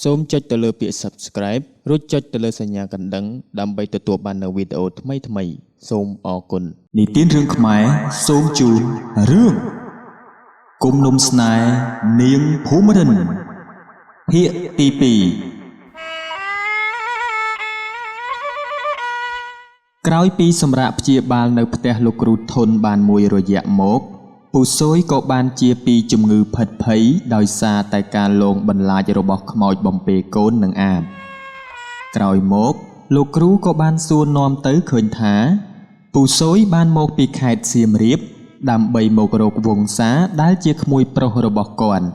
សូមចុចទៅលើពាក្យ Subscribe រួចចុចទៅលើសញ្ញាកណ្ដឹងដើម្បីទទួលបាននូវវីដេអូថ្មីៗសូមអរគុណនិទានរឿងខ្មែរសូមជូនរឿងគុំនុំស្នេហ៍នាងភូមិរិនភាគទី2ក្រោយពីសម្រាប់ព្យាបាលនៅផ្ទះលោកគ្រូធុនបានមួយរយៈមកពូស៊យក៏បានជាពីជំងឺផិតភ័យដោយសារតែការលងបន្លាចរបស់ខ្មោចបំពេកូននឹងអាបក្រោយមកលោកគ្រូក៏បានសួរនាំទៅឃើញថាពូស៊យបានមកពីខេត្តសៀមរាបដើម្បីមករកវង្សាដែលជាក្មួយប្រុសរបស់គាត់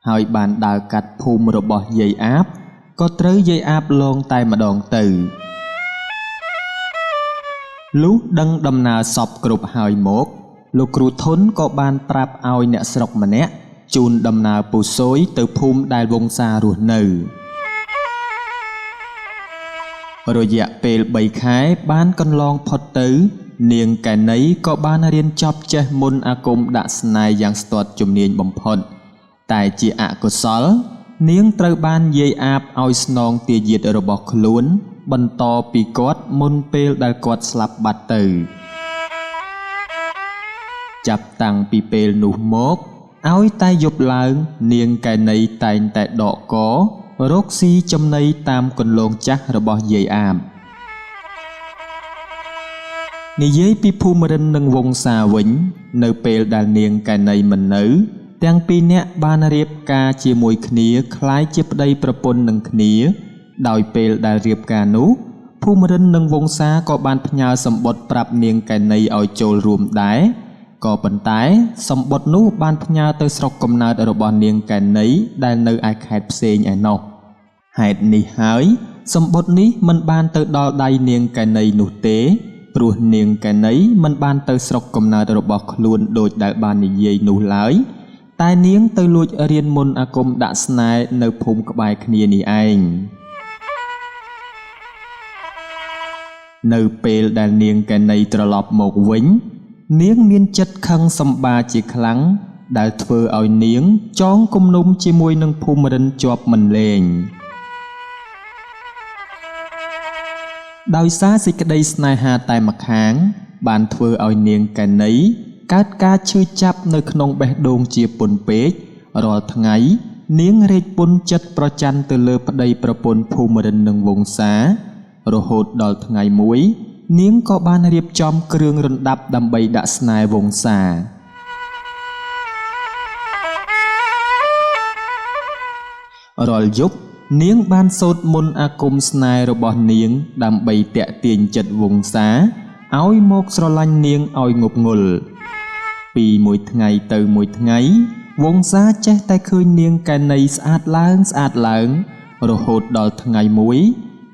ហើយបានដើរកាត់ភូមិរបស់យាយអាបក៏ត្រូវយាយអាបលងតែម្ដងទៅលុះដឹងដំណើរសពគ្រប់ហើយមកលោកគ្រូធុនក៏បានប្រាប់ឲ្យអ្នកស្រុកម្នាក់ជូនដំណើរពូស៊យទៅភូមិដែលវង្សារស់នៅរយៈពេល3ខែបានកន្លងផុតទៅនាងកែណីក៏បានរៀនចប់ចេះមន្តអាគមដាក់ស្នេហ៍យ៉ាងស្ទាត់ជំនាញបំផុតតែជាអកុសលនាងត្រូវបានយាយអាបឲ្យស្នងទាយាទរបស់ខ្លួនបន្តពីគាត់មុនពេលដែលគាត់ស្លាប់បាត់ទៅចាប់តាំងពីពេលនោះមកឲ្យតែយប់ឡើងនាងកែណីតែងតែដកករកស៊ីចំណីតាមគន្លងចាស់របស់យាយអាបនិយាយពីភូមិរិននិងវង្សាវិញនៅពេលដែលនាងកែណីមិននៅទាំងពីរនាក់បានរៀបការជាមួយគ្នាคล้ายជាប្តីប្រពន្ធនឹងគ្នាដោយពេលដែលរៀបការនោះភូមិរិននិងវង្សាក៏បានផ្ញើសម្បត្តិប្រាប់នាងកែណីឲ្យចូលរួមដែរក៏ប៉ុន្តែសម្បត្តិនោះបានផ្ញើទៅស្រុកកំណើតរបស់នាងកែណីដែលនៅឯខេត្តផ្សេងឯណោះហេតុនេះហើយសម្បត្តិនេះមិនបានទៅដល់ដៃនាងកែណីនោះទេព្រោះនាងកែណីមិនបានទៅស្រុកកំណើតរបស់ខ្លួនដូចដែលបាននិយាយនោះឡើយតែនាងទៅលួចរៀនមន្តអាគមដាក់ស្នេហ៍នៅភូមិក្បែរគ្នានេះឯងនៅពេលដែលនាងកែណីត្រឡប់មកវិញនាងមានចិត្តខឹងសម្បាជាខ្លាំងដែលធ្វើឲ្យនាងចងគំនុំជាមួយនឹងភូមិរិនជាប់មិនលែងដោយសារសេចក្តីស្នេហាតែម្ខាងបានធ្វើឲ្យនាងកែណីកើតការឈឺចាប់នៅក្នុងបេះដូងជាពន់ពេករាល់ថ្ងៃនាងរែកពុនចិត្តប្រច័ណ្ឌទៅលើប្តីប្រពន្ធភូមិរិននិងវង្សារហូតដល់ថ្ងៃមួយនាងក៏បានរៀបចំគ្រឿងរណ្ដាប់ដើម្បីដាក់ស្នេហ៍វង្សារាល់យប់នាងបានសូត្រមន្តអាគមស្នេហ៍របស់នាងដើម្បីទាក់ទាញចិត្តវង្សាឲ្យមកស្រឡាញ់នាងឲ្យងប់ងល់ពីមួយថ្ងៃទៅមួយថ្ងៃវង្សាចេះតែឃើញនាងកែណីស្អាតឡើងរហូតដល់ថ្ងៃមួយ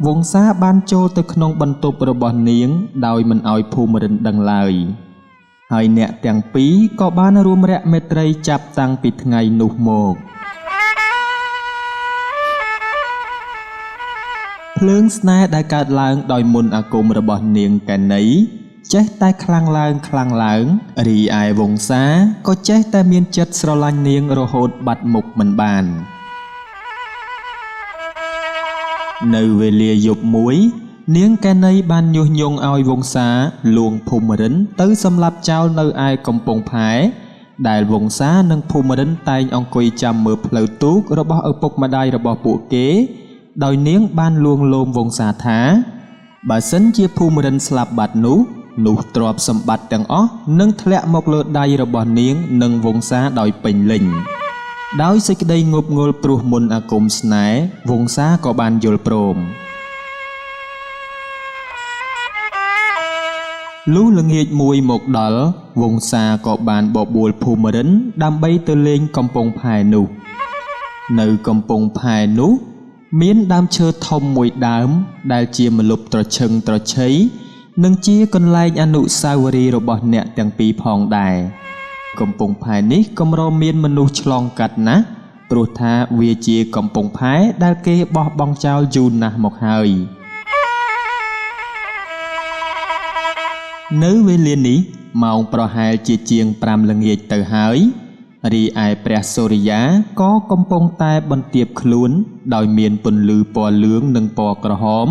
វង្សាបានចូលទៅក្នុងបន្ទប់របស់នាងដោយមិនឲ្យភូមិរិនដឹងឡើយហើយអ្នកទាំងពីរក៏បានរួមរយៈមេត្រីចាប់តាំងពីថ្ងៃនោះមកភ្លើងស្នេហ៍ដែលកើតឡើងដោយមន្តអាគមរបស់នាងកែណីចេះតែខ្លាំងឡើងរីឯវង្សាក៏ចេះតែមានចិត្តស្រឡាញ់នាងរហូតបាត់មុខមិនបាននៅវេលាយប់មួយនាងកែណីបានញុះញង់ឲ្យវង្សាលួងភូមិរិនទៅសម្លាប់ចោលនៅឯកំពង់ផែដែលវង្សានិងភូមិរិនតែងអង្គុយចាំមើលផ្លូវទូករបស់ឪពុកម្ដាយរបស់ពួកគេដោយនាងបានលួងលោមវង្សាថាបើសិនជាភូមិរិនស្លាប់បាត់នោះទ្រព្យសម្បត្តិទាំងអស់នឹងធ្លាក់មកលើដៃរបស់នាងនិងវង្សាដោយពេញលេញដោយសេចក្តីងប់ងល់ព្រោះមន្តអាគមស្នេហ៍វង្សាក៏បានយល់ព្រមលុះល្ងាចមួយមកដល់វង្សាក៏បានបបួលភូមិរិនដើម្បីទៅលេងកំពង់ផែនោះនៅកំពង់ផែនោះមានដើមឈើធំមួយដើមដែលជាម្លប់ត្រឈឹងត្រឈៃនិងជាកន្លែងអនុស្សាវរីយ៍របស់អ្នកទាំងពីរផងដែរកំពង់ផែនេះកម្រមានមនុស្សឆ្លងកាត់ណាស់ព្រោះថាវាជាកំពង់ផែដែលគេបោះបង់ចោលយូរណាស់មកហើយនៅវេលានេះម៉ោងប្រហែលជាជាង5ល្ងាចទៅហើយរីឯព្រះសូរិយាក៏កំពុងតែបន្ទាបខ្លួន ដោយមានពន្លឺពណ៌លឿងនិងពណ៌ក្រហម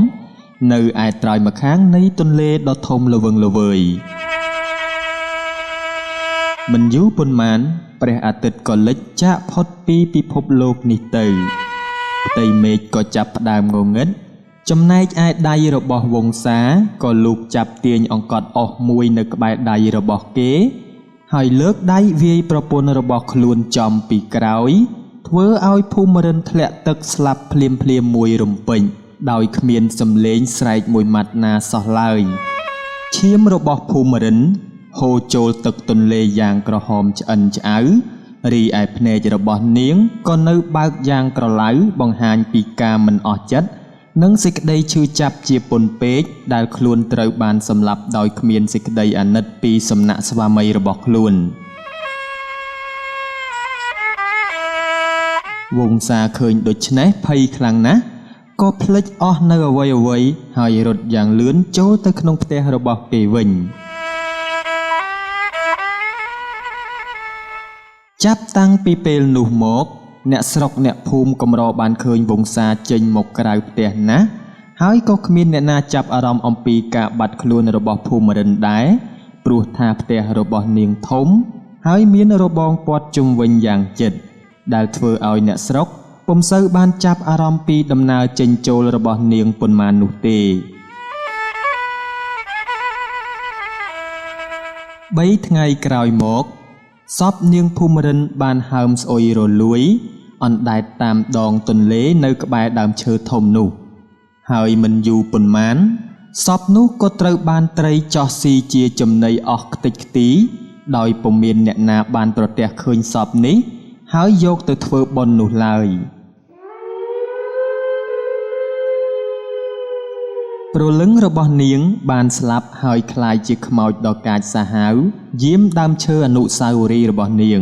នៅឯត្រើយម្ខាងនៃទន្លេដ៏ធំល្វឹងល្វើយមិនយូរប៉ុន្មានព្រះអាទិត្យក៏លិចចាកផុតពីពិភពលោកនេះទៅផ្ទៃមេឃក៏ចាប់ផ្ដើមងងឹតចំណែកឯដៃរបស់វង្សាក៏លូកចាប់ទាញអង្កត់អស់មួយនៅក្បែរដៃរបស់គេហើយលើកដៃវាយប្រពន្ធរបស់ខ្លួនចំពីក្រោយធ្វើឲ្យភូមិរិនធ្លាក់ទឹកស្លាប់ភ្លាមមួយរំពេញដោយគ្មានសំឡេងស្រែកមួយម៉ាត់ណាសោះឡើយឈាមរបស់ភូមិរិនហូរចូលទឹកទន្លេយ៉ាងក្រហមឆ្អិនឆ្អៅរីឯភ្នែករបស់នាងក៏នៅបើកយ៉ាងក្រឡៅបង្ហាញពីការមិនអស់ចិត្តនិងសេចក្តីឈឺចាប់ជាពន់ពេកដែលខ្លួនត្រូវបានសម្លាប់ដោយគ្មានសេចក្តីអាណិតពីសំណាក់ស្វាមីរបស់ខ្លួនវង្សាឃើញដូច្នេះភ័យខ្លាំងណាស់ក៏ភ្លេចអស់នៅអ្វីហើយរត់យ៉ាងលឿនចូលទៅក្នុងផ្ទះរបស់គេវិញចាប់តាំងពីពេលនោះមកអ្នកស្រុកអ្នកភូមិកម្របានឃើញវង្សាចេញមកក្រៅផ្ទះណាស់ហើយក៏គ្មានអ្នកណាចាប់អារម្មណ៍អំពីការបាត់ខ្លួនរបស់ភូមិរិនដែរព្រោះថាផ្ទះរបស់នាងធំហើយមានរបងព័ទ្ធជុំវិញយ៉ាងជិតដែលធ្វើឲ្យអ្នកស្រុកពុំសូវបានចាប់អារម្មណ៍ពីដំណើរចេញចូលរបស់នាងប៉ុន្មាននោះទេ3ថ្ងៃក្រោយមកសពនាងភូមិរិនបានហើមស្អុយរលួយអណ្ដែតតាមដងទន្លេនៅក្បែរដើមឈើធំនោះហើយមិនយូរប៉ុន្មានសពនោះក៏ត្រូវបានត្រីចោះស៊ីជាចំណីអស់ខ្ទេចខ្ទីដោយពុំមានអ្នកណាបានប្រទះឃើញសពនេះហើយយកទៅធ្វើបុណ្យនោះឡើយព្រលឹងរបស់នាងបានស្លាប់ហើយคล้ายជាខ្មោចដ៏កាចសាហាវយាមដើមឈើអនុស្សាវរីយ៍របស់នាង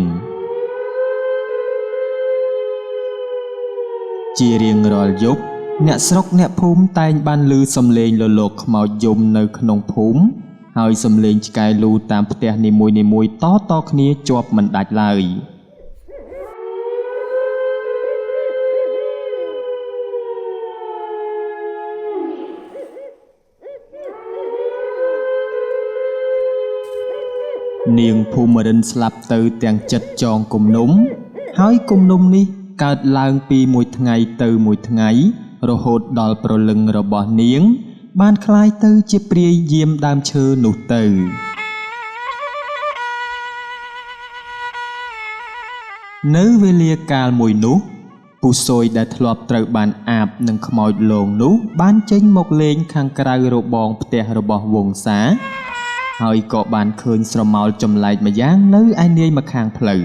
ជារៀងរាល់យប់អ្នកស្រុកអ្នកភូមិតែងបានឮសំឡេងលលោកខ្មោចយំនៅក្នុងភូមិហើយសំឡេងឆ្កែលូតាមផ្ទះនីមួយៗតគ្នាជាប់មិនដាច់ឡើយនាងភូមិរិនស្លាប់ទៅទាំងចិត្តចងគំនុំហើយគំនុំនេះកើតឡើងពីមួយថ្ងៃទៅមួយថ្ងៃរហូតដល់ព្រលឹងរបស់នាងបានคล้ายទៅជាព្រាយយាមដើមឈើនោះទៅនៅវេលាកាលមួយនោះពូស៊យដែលធ្លាប់ត្រូវបានអាបនឹងខ្មោចលងនោះបានចេញមកលេងខាងក្រៅរបងផ្ទះរបស់វង្សាហើយក៏បានឃើញស្រមោលចម្លែកម្យ៉ាងនៅឯនាយម្ខាងផ្លូវ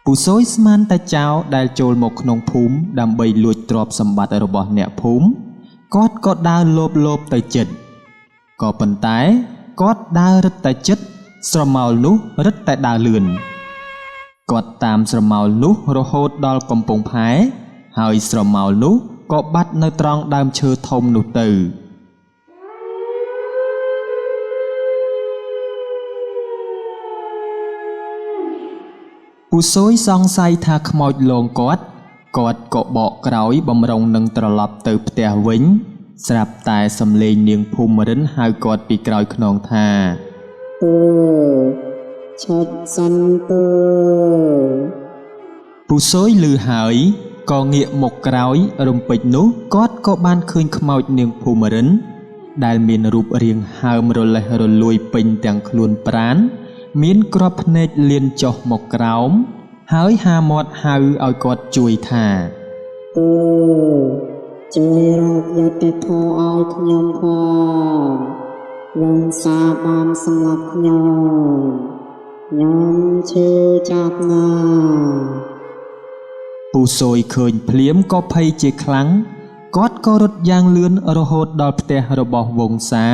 ពូស៊យស្មានតែចៅដែលចូលមកក្នុងភូមិដើម្បីលួចទ្រព្យសម្បត្តិរបស់អ្នកភូមិគាត់ក៏ដើរលោបទៅជិតក៏ប៉ុន្តែគាត់ដើររឹតតែជិតស្រមោលនោះរឹតតែដើរលឿនគាត់តាមស្រមោលនោះរហូតដល់កំពង់ផែហើយស្រមោលនោះក៏បាត់នៅត្រង់ដើមឈើធំនោះទៅពូស៊យសង្ស័យថាខ្មោចលងគាត់ក៏បកក្រោយបំរុងនឹងត្រឡប់ទៅផ្ទះវិញស្រាប់តែសំឡេងនាងភូមិរិនហៅគាត់ពីក្រោយខ្នងថាឆាច់សិនពូស៊យឮហើយក៏ងាកមកក្រោយរំពេចនោះគាត់ក៏បានឃើញខ្មោចនាងភូមិរិនដែលមានរូបរាងហើមរលេះរលួយពេញទាំងខ្លួនប្រាណមានគ្រាប់ភ្នែកលៀនចុះមកក្រោមហើយហាមាត់ហៅឲ្យគាត់ជួយថាជួយរកយុត្តិធម៌ឲ្យខ្ញុំផងវង្សាបានសម្លាប់ខ្ញុំឈឺចាប់ណាស់ពូស៊យឃើញភ្លាមក៏ភ័យជាខ្លាំងគាត់ក៏រត់យ៉ាងលឿនរហូតដល់ផ្ទះរបស់វង្សា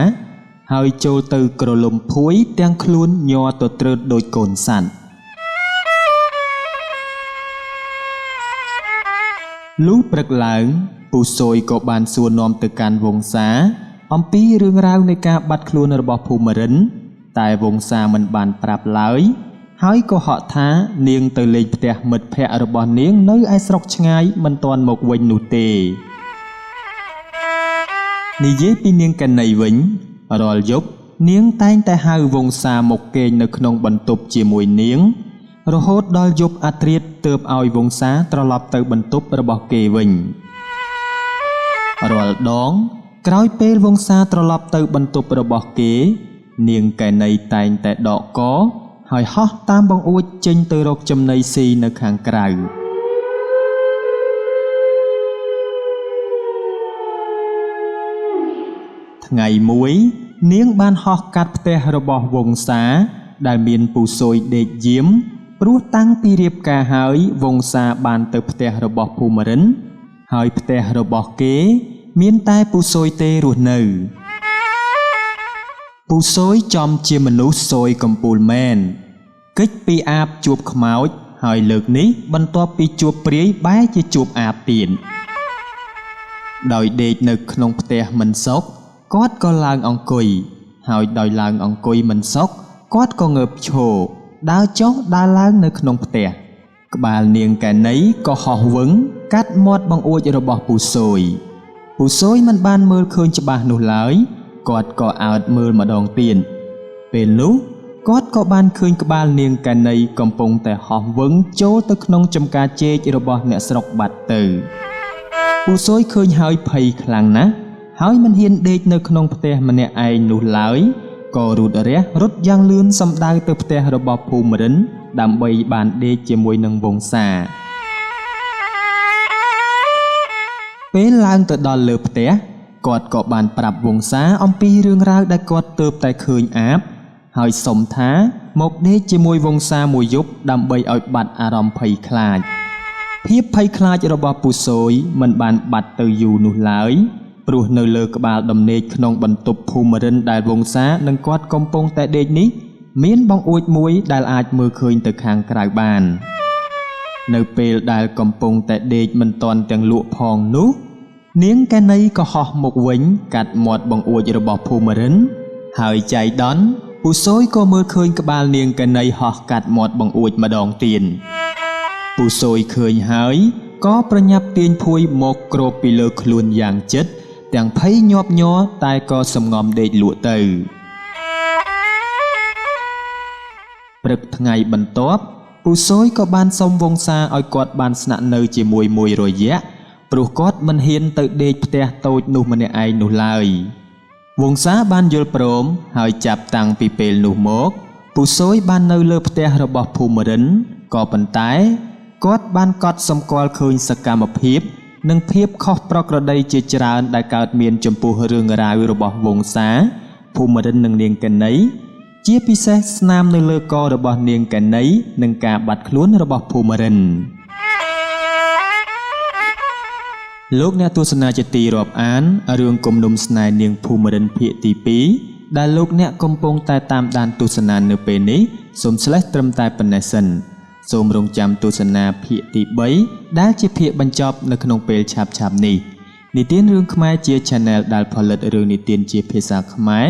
ហើយចូលទៅក្រលំភួយទាំងខ្លួនញ័រទៅត្រើតដូចកូនសត្វលុះព្រឹកឡើងពូស៊យក៏បានសួរនាំទៅកាន់វង្សាអំពីរឿងរ៉ាវនៃការបាត់ខ្លួនរបស់ភូមិរិនតែវង្សាមិនបានប្រាប់ឡើយ ហើយក៏ហកថានាងទៅលេងផ្ទះមិត្តភ័ក្តិរបស់នាងនៅឯស្រុកឆ្ងាយមិនទាន់មកវិញនោះទេនិយាយពីនាងកណីវិញរាល់យប់នាងតែងតែហៅវង្សាមកគេងនៅក្នុងបន្ទប់ជាមួយនាងរហូតដល់យប់អាត្រៀតទើបឲ្យវង្សាត្រឡប់ទៅបន្ទប់របស់គេវិញរាល់ដងក្រោយពេលវង្សាត្រឡប់ទៅបន្ទប់របស់គេនាងកែណីតែងតែដកកហើយហោះតាមបង្អួចចេញទៅរកចំណីស៊ីនៅខាងក្រៅថ្ងៃមួយនាងបានហោះកាត់ផ្ទះរបស់វង្សាដែលមានពូស៊យដេកយាមព្រោះតាំងពីរៀបការហើយវង្សាបានទៅផ្ទះរបស់ភូមិរិនហើយផ្ទះរបស់គេមានតែពូស៊យទេរស់នៅពូស៊យចំជាមនុស្សស៊យកំពូលមែនកិច្ចពីអាបជួបខ្មោចហើយលើកនេះបន្ទាប់ពីជួបព្រាយបែរជាជួបអាបទៀតដោយដេកនៅក្នុងផ្ទះមិនសុខគាត់ក៏ឡើងអង្គុយហើយដោយឡើងអង្គុយមិនសុខគាត់ក៏ងើបឈរដើរចុះដើរឡើងនៅក្នុងផ្ទះក្បាលនាងកែណីក៏ហោះវឹងកាត់មាត់បង្អួចរបស់ពូស៊យមិនបានមើលឃើញច្បាស់នោះឡើយគាត់ក៏អើតមើលម្ដងទៀតពេលនោះគាត់ក៏បានឃើញក្បាលនាងកែណីកំពុងតែហោះវឹងចូលទៅក្នុងចំការចេករបស់អ្នកស្រុកបាត់ទៅពូស៊យឃើញហើយភ័យខ្លាំងណាស់ហើយមិនហ៊ានដេកនៅក្នុងផ្ទះម្នាក់ឯងនោះឡើយក៏រូតរះរត់យ៉ាងលឿនសំដៅទៅផ្ទះរបស់ភូមិរិនដើម្បីបានដេកជាមួយនឹងវង្សាពេលឡើងទៅដល់លើផ្ទះគាត់ក៏បានប្រាប់វង្សាអំពីរឿងរ៉ាវដែលគាត់ទើបតែឃើញអាបហើយសុំថាមកដេកជាមួយវង្សាមួយយប់ដើម្បីឲ្យបាត់អារម្មណ៍ភ័យខ្លាចភាពភ័យខ្លាចរបស់ពូស៊យមិនបានបាត់ទៅយូរនោះឡើយព្រោះនៅលើក្បាលដំណេកក្នុងបន្ទប់ភូមិរិនដែលវង្សានិងគាត់កំពុងតែដេកនេះមានបង្អួចមួយដែលអាចមើលឃើញទៅខាងក្រៅបាននៅពេលដែលកំពុងតែដេកមិនទាន់ទាំងលក់ផងនោះនាងកែណីក៏ហោះមកវិញកាត់មាត់បង្អួចរបស់ភូមិរិនហើយចៃដន្យពូស៊យក៏មើលឃើញក្បាលនាងកែណីហោះកាត់មាត់បង្អួចម្ដងទៀតពូស៊យឃើញហើយក៏ប្រញាប់ទាញភួយមកគ្របពីលើខ្លួនយ៉ាងជិតទាំងភ័យញាប់ញ័រតែក៏សំងំដេកលក់ទៅព្រឹកថ្ងៃបន្ទាប់ពូស៊យក៏បានសុំវង្សាឲ្យគាត់បានស្នាក់នៅជាមួយមួយរយៈព្រោះគាត់មិនហ៊ានទៅដេកផ្ទះតូចនោះម្នាក់ឯងនោះឡើយវង្សាបានយល់ព្រមហើយចាប់តាំងពីពេលនោះមកពូស៊យបាននៅលើផ្ទះរបស់ភូមិរិនក៏ប៉ុន្តែគាត់បានកត់សម្គាល់ឃើញសកម្មភាពនិងភាពខុសប្រក្រតីជាច្រើនដែលកើតមានចំពោះរឿងរ៉ាវរបស់វង្សាភូមិរិននិងនាងកណីជាពិសេសស្នាមនៅលើករបស់នាងកណីនិងការបាត់ខ្លួនរបស់ភូមិរិនលោកអ្នកទស្សនាជាទីរាប់អានរឿងគំនុំស្នេហ៍នាងភូមិរិនភាគទី2ដែលលោកអ្នកកំពុងតែតាមដានទស្សនានៅពេលនេះសូមឆ្លេះត្រឹមតែប៉ុណ្ណេះសិនសូមរងចាំទស្សនាភាគទី3ដែលជាភាគបញ្ចប់នៅក្នុងពេលឆាប់ៗនេះនិទានរឿងខ្មែរជា Channel ដែលផលិតរឿងនិទានជាភាសាខ្មែរ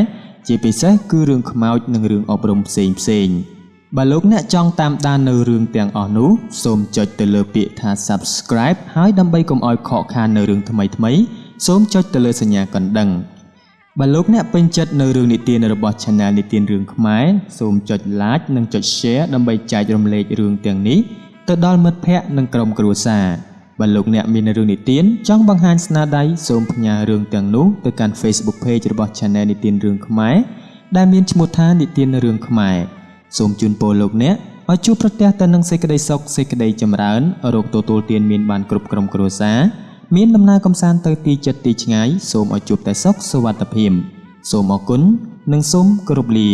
ជាពិសេសគឺរឿងខ្មោចនិងរឿងអប់រំផ្សេងៗបើលោកអ្នកចង់តាមដាននៅរឿងទាំងអស់នោះសូមចុចទៅលើពាក្យថា Subscribe ហើយដើម្បីកុំឲ្យខកខាននៅរឿងថ្មីៗសូមចុចទៅលើសញ្ញាកណ្ដឹងបើលោកអ្នកពេញចិត្តនៅរឿងនិទានរបស់ Channel និទានរឿងខ្មែរសូមចុច Like និងចុច Share ដើម្បីចែករំលែករឿងទាំងនេះទៅដល់មិត្តភ័ក្តិនិងក្រុមគ្រួសារបើលោកអ្នកមានរឿងនិទានចង់បង្ហាញស្នាដៃសូមផ្ញើរឿងទាំងនោះទៅកាន់ Facebook Page របស់ Channel និទានរឿងខ្មែរដែលមានឈ្មោះថានិទានរឿងខ្មែរសូមជូនពរលោកអ្នកឲ្យជួបប្រទះតែនឹងសេចក្តីសុខសេចក្តីចម្រើនរកទទួលទានមានបានគ្រប់ក្រុមគ្រួសារមានដំណើរកំសាន្តទៅទីចិត្តទីឆ្ងាយសូមឲ្យជួបតែសុខសុវត្ថិភាពសូមអរគុណនិងសូមគោរពលា